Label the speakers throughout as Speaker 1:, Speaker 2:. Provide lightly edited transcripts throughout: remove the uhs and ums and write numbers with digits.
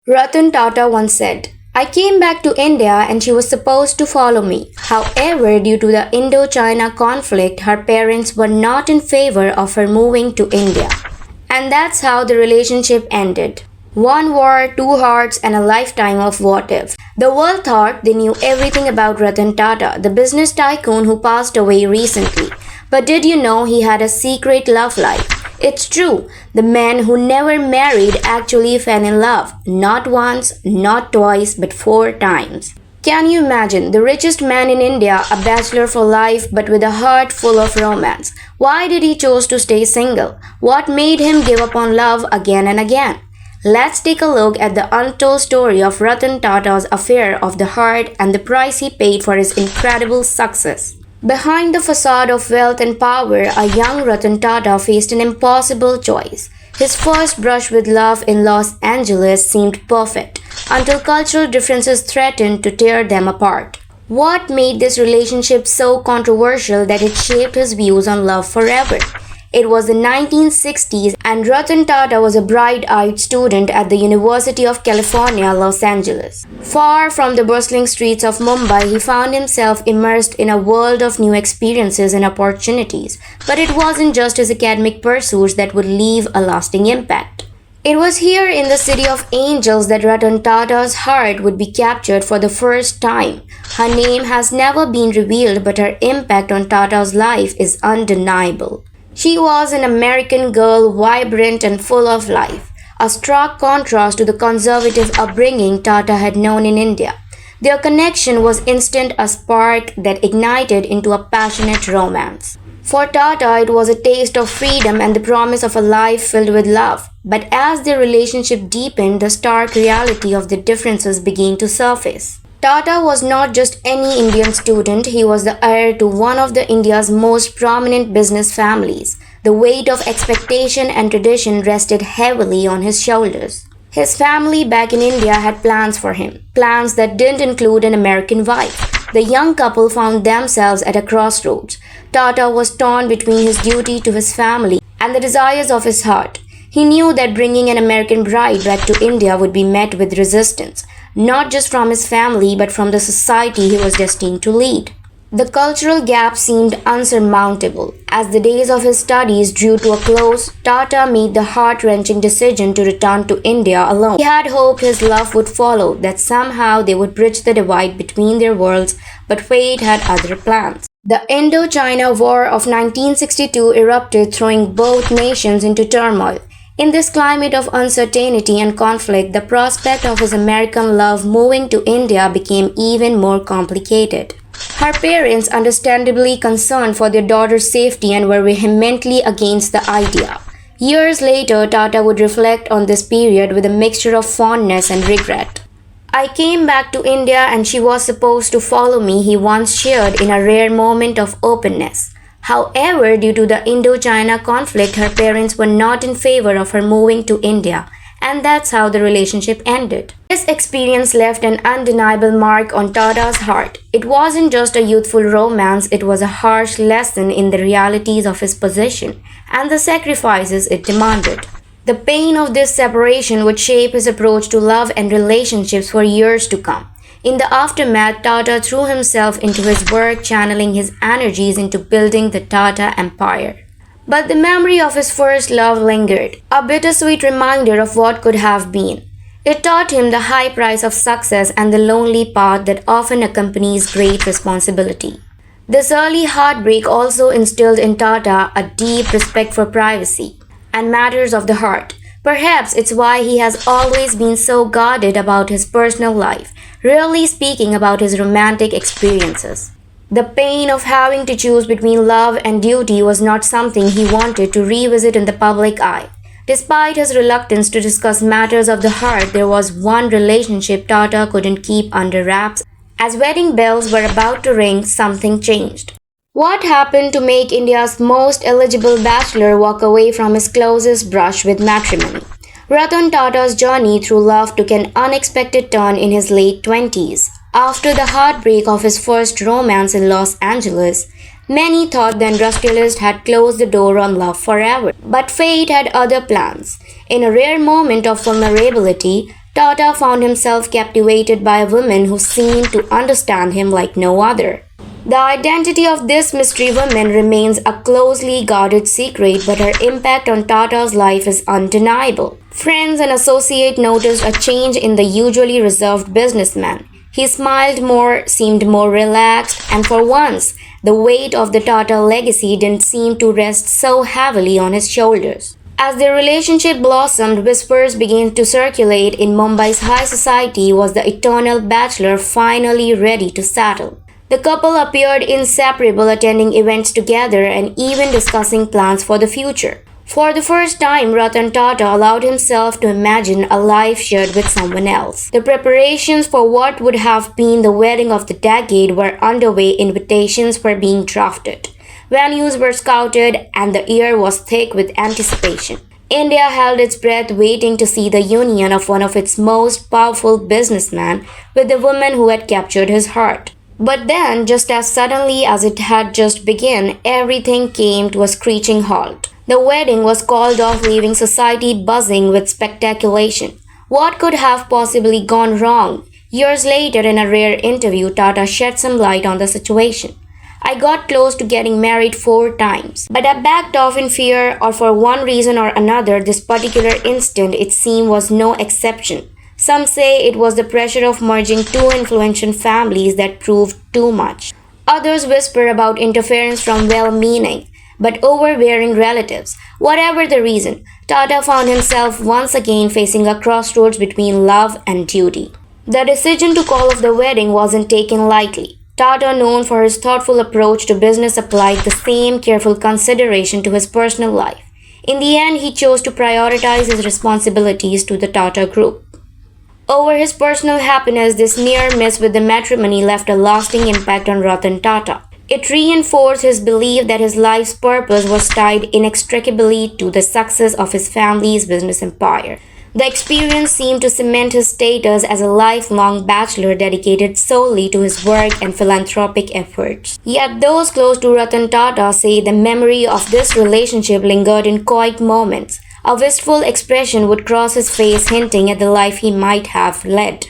Speaker 1: Ratan Tata once said, I came back to India and she was supposed to follow me. However, due to the Indo-China conflict, her parents were not in favor of her moving to India. And that's how the relationship ended. One war, two hearts, and a lifetime of what if. The world thought they knew everything about Ratan Tata, the business tycoon who passed away recently. But did you know he had a secret love life? It's true, the man who never married actually fell in love. Not once, not twice, but 4 times. Can you imagine the richest man in India, a bachelor for life but with a heart full of romance? Why did he choose to stay single? What made him give up on love again and again? Let's take a look at the untold story of Ratan Tata's affair of the heart and the price he paid for his incredible success. Behind the facade of wealth and power, a young Ratan Tata faced an impossible choice. His first brush with love in Los Angeles seemed perfect, until cultural differences threatened to tear them apart. What made this relationship so controversial that it shaped his views on love forever? It was the 1960s and Ratan Tata was a bright-eyed student at the University of California, Los Angeles. Far from the bustling streets of Mumbai, he found himself immersed in a world of new experiences and opportunities. But it wasn't just his academic pursuits that would leave a lasting impact. It was here in the City of Angels that Ratan Tata's heart would be captured for the first time. Her name has never been revealed, but her impact on Tata's life is undeniable. She was an American girl, vibrant and full of life, a stark contrast to the conservative upbringing Tata had known in India. Their connection was instant, a spark that ignited into a passionate romance. For Tata, it was a taste of freedom and the promise of a life filled with love. But as their relationship deepened, the stark reality of the differences began to surface. Tata was not just any Indian student, he was the heir to one of India's most prominent business families. The weight of expectation and tradition rested heavily on his shoulders. His family back in India had plans for him, plans that didn't include an American wife. The young couple found themselves at a crossroads. Tata was torn between his duty to his family and the desires of his heart. He knew that bringing an American bride back to India would be met with resistance, not just from his family but from the society he was destined to lead. The cultural gap seemed unsurmountable. As the days of his studies drew to a close, Tata made the heart-wrenching decision to return to India alone. He had hoped his love would follow, that somehow they would bridge the divide between their worlds, but fate had other plans. The Indo-China War of 1962 erupted, throwing both nations into turmoil. In this climate of uncertainty and conflict, the prospect of his American love moving to India became even more complicated. Her parents, understandably concerned for their daughter's safety, and were vehemently against the idea. Years later, Tata would reflect on this period with a mixture of fondness and regret. I came back to India and she was supposed to follow me, he once shared in a rare moment of openness. However, due to the Indo-China conflict, her parents were not in favor of her moving to India, and that's how the relationship ended. This experience left an undeniable mark on Tata's heart. It wasn't just a youthful romance, it was a harsh lesson in the realities of his position and the sacrifices it demanded. The pain of this separation would shape his approach to love and relationships for years to come. In the aftermath, Tata threw himself into his work, channeling his energies into building the Tata empire. But the memory of his first love lingered, a bittersweet reminder of what could have been. It taught him the high price of success and the lonely path that often accompanies great responsibility. This early heartbreak also instilled in Tata a deep respect for privacy and matters of the heart. Perhaps it's why he has always been so guarded about his personal life, rarely speaking about his romantic experiences. The pain of having to choose between love and duty was not something he wanted to revisit in the public eye. Despite his reluctance to discuss matters of the heart, there was one relationship Tata couldn't keep under wraps. As wedding bells were about to ring, something changed. What happened to make India's most eligible bachelor walk away from his closest brush with matrimony? Ratan Tata's journey through love took an unexpected turn in his late 20s. After the heartbreak of his first romance in Los Angeles, many thought the industrialist had closed the door on love forever. But fate had other plans. In a rare moment of vulnerability, Tata found himself captivated by a woman who seemed to understand him like no other. The identity of this mystery woman remains a closely guarded secret, but her impact on Tata's life is undeniable. Friends and associates noticed a change in the usually reserved businessman. He smiled more, seemed more relaxed, and for once, the weight of the Tata legacy didn't seem to rest so heavily on his shoulders. As their relationship blossomed, whispers began to circulate in Mumbai's high society. Was the eternal bachelor finally ready to settle? The couple appeared inseparable, attending events together and even discussing plans for the future. For the first time, Ratan Tata allowed himself to imagine a life shared with someone else. The preparations for what would have been the wedding of the decade were underway, invitations were being drafted. Venues were scouted and the air was thick with anticipation. India held its breath, waiting to see the union of one of its most powerful businessmen with the woman who had captured his heart. But then, just as suddenly as it had just begun, everything came to a screeching halt. The wedding was called off, leaving society buzzing with speculation. What could have possibly gone wrong? Years later, in a rare interview, Tata shed some light on the situation. I got close to getting married 4 times, but I backed off in fear, or for one reason or another. This particular instant, it seemed, was no exception. Some say it was the pressure of merging 2 influential families that proved too much. Others whisper about interference from well-meaning but overbearing relatives. Whatever the reason, Tata found himself once again facing a crossroads between love and duty. The decision to call off the wedding wasn't taken lightly. Tata, known for his thoughtful approach to business, applied the same careful consideration to his personal life. In the end, he chose to prioritize his responsibilities to the Tata Group over his personal happiness. This near miss with the matrimony left a lasting impact on Ratan Tata. It reinforced his belief that his life's purpose was tied inextricably to the success of his family's business empire. The experience seemed to cement his status as a lifelong bachelor dedicated solely to his work and philanthropic efforts. Yet those close to Ratan Tata say the memory of this relationship lingered in quiet moments. A wistful expression would cross his face, hinting at the life he might have led.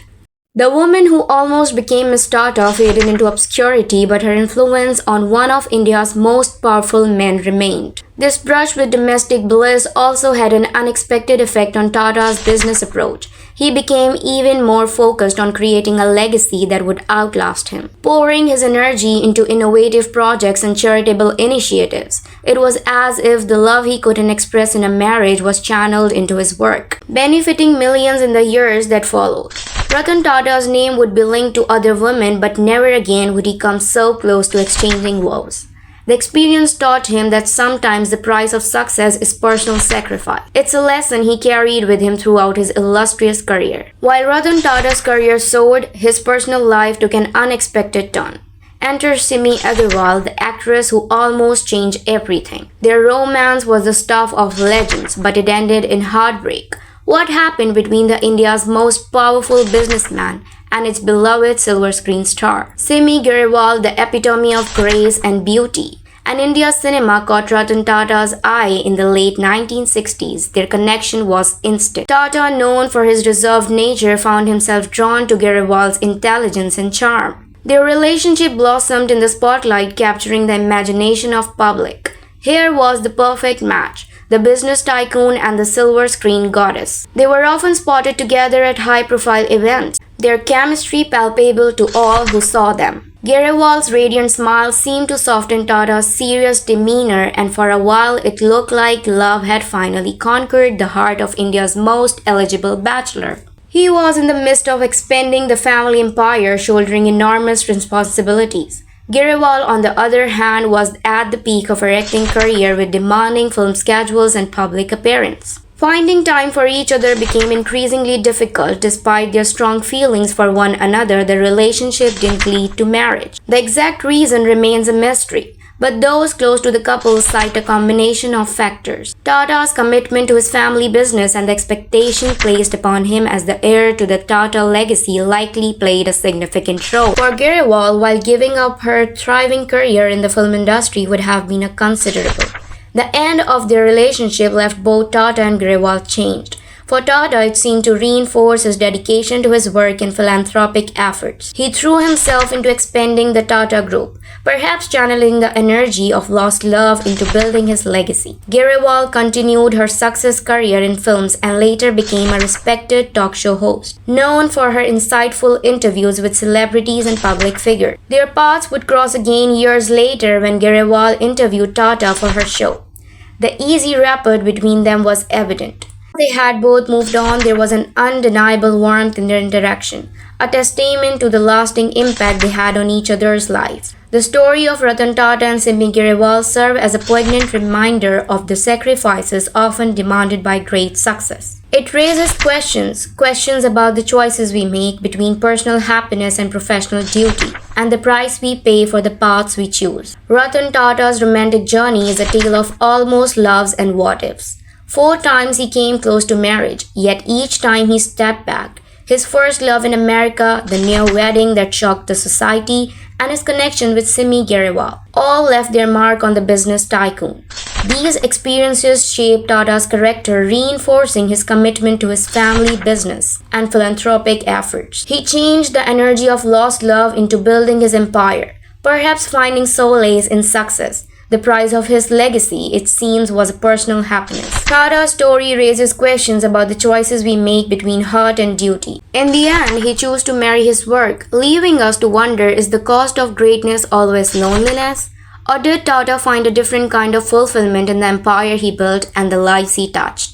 Speaker 1: The woman who almost became Miss Tata faded into obscurity, but her influence on one of India's most powerful men remained. This brush with domestic bliss also had an unexpected effect on Tata's business approach. He became even more focused on creating a legacy that would outlast him, pouring his energy into innovative projects and charitable initiatives. It was as if the love he couldn't express in a marriage was channeled into his work, benefiting millions in the years that followed. Ratan Tata's name would be linked to other women, but never again would he come so close to exchanging vows. The experience taught him that sometimes the price of success is personal sacrifice. It's a lesson he carried with him throughout his illustrious career. While Ratan Tata's career soared, his personal life took an unexpected turn. Enter Simi Garewal, the actress who almost changed everything. Their romance was the stuff of legends, but it ended in heartbreak. What happened between India's most powerful businessman and its beloved silver screen star? Simi Garewal, the epitome of grace and beauty. And India's cinema caught Ratan Tata's eye in the late 1960s. Their connection was instant. Tata, known for his reserved nature, found himself drawn to Garewal's intelligence and charm. Their relationship blossomed in the spotlight, capturing the imagination of public. Here was the perfect match, the business tycoon and the silver screen goddess. They were often spotted together at high-profile events, their chemistry palpable to all who saw them. Garewal's radiant smile seemed to soften Tata's serious demeanor, and for a while it looked like love had finally conquered the heart of India's most eligible bachelor. He was in the midst of expanding the family empire, shouldering enormous responsibilities. Garewal, on the other hand, was at the peak of her acting career with demanding film schedules and public appearance. Finding time for each other became increasingly difficult. Despite their strong feelings for one another, the relationship didn't lead to marriage. The exact reason remains a mystery, but those close to the couple cite a combination of factors. Tata's commitment to his family business and the expectation placed upon him as the heir to the Tata legacy likely played a significant role. For Garewal, while giving up her thriving career in the film industry would have been considerable. The end of their relationship left both Tata and Garewal changed. For Tata, it seemed to reinforce his dedication to his work and philanthropic efforts. He threw himself into expanding the Tata Group, perhaps channeling the energy of lost love into building his legacy. Garewal continued her success career in films and later became a respected talk show host, known for her insightful interviews with celebrities and public figures. Their paths would cross again years later when Garewal interviewed Tata for her show. The easy rapport between them was evident. They had both moved on, there was an undeniable warmth in their interaction, a testament to the lasting impact they had on each other's lives. The story of Ratan Tata and Simi Garewal serve as a poignant reminder of the sacrifices often demanded by great success. It raises questions about the choices we make between personal happiness and professional duty, and the price we pay for the paths we choose. Ratan Tata's romantic journey is a tale of almost loves and what-ifs. 4 times he came close to marriage, yet each time he stepped back. His first love in America, the near wedding that shocked the society, and his connection with Simi Garewal all left their mark on the business tycoon. These experiences shaped Tata's character, reinforcing his commitment to his family business and philanthropic efforts. He changed the energy of lost love into building his empire, perhaps finding solace in success. The price of his legacy, it seems, was personal happiness. Tata's story raises questions about the choices we make between heart and duty. In the end, he chose to marry his work, leaving us to wonder, is the cost of greatness always loneliness? Or did Tata find a different kind of fulfillment in the empire he built and the lives he touched?